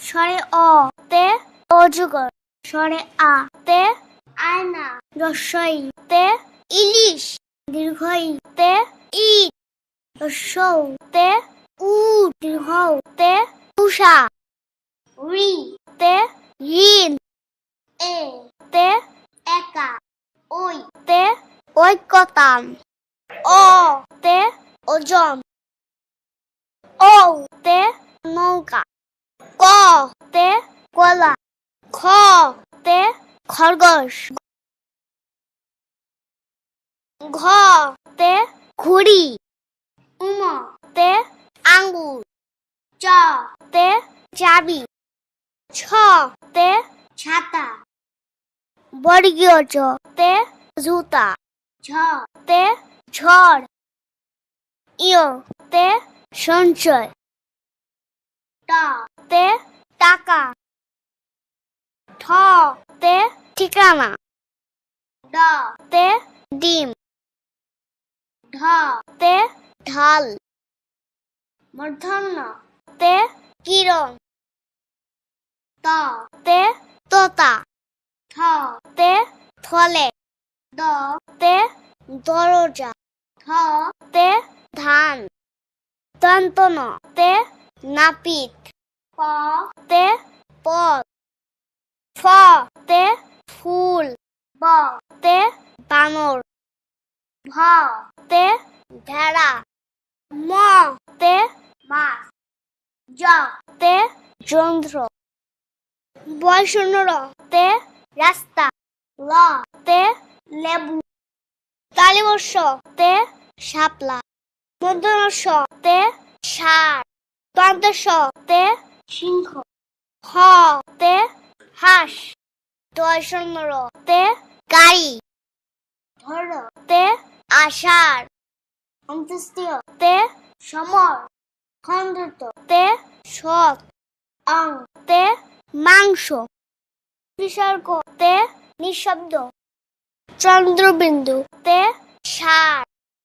স্বরে অ তে অজগর, স্বরে আ তে আয়না, রস্বই তে ইলিশ, দীর্ঘই তে ইট, রস্বৌ তে উট, দীর্ঘৌ তে উষা, রি তে ঋণ, এ তে একা, ওই তে ঐক্যতান, অ তে ওজন, ঔ তে নৌকা, ক তে কলা, খ তে খরগোশ, ঘ তে ঘুড়ি, উম তে আঙ্গুর, চ তে চাবি, ছ তে ছাতা, বর্গীয় জ তে জুতা, ঝ তে ঝড়, ইয় তে সঞ্চয়, ট তে টাকা, ঠ তে ঠিকানা, ড তে ডিম, ঢ তে ঢাল, মূর্ধন্য তে কিরণ, ত তে তোতা, থ তে থলে, দ তে দরজা, থ তে ধান, দন্তন তে নাপিত, প তে পদ, ফ তে ফুল, ব তে বানর, ভ তে ভেড়া, ম তে মাছ, জ তে যন্ত্র, বয়শূন্য র তে রাস্তা, ল তে লেবু, তালিবর্ষ তে শাপলা, মূর্ধন্য ষ তে ষাঁড়, দন্তেশ তে সিংহ, হ তে হাঁস, দয়শূন্য র তে গাড়ি, ধর তে আষাঢ়, অন্ত্যেষ্টিয় তে সমর, খণ্ডিত তে সৎ, অং তে মাংস, বিসর্গ তে নিঃশব্দ, চন্দ্রবিন্দু তে ষাঁড়।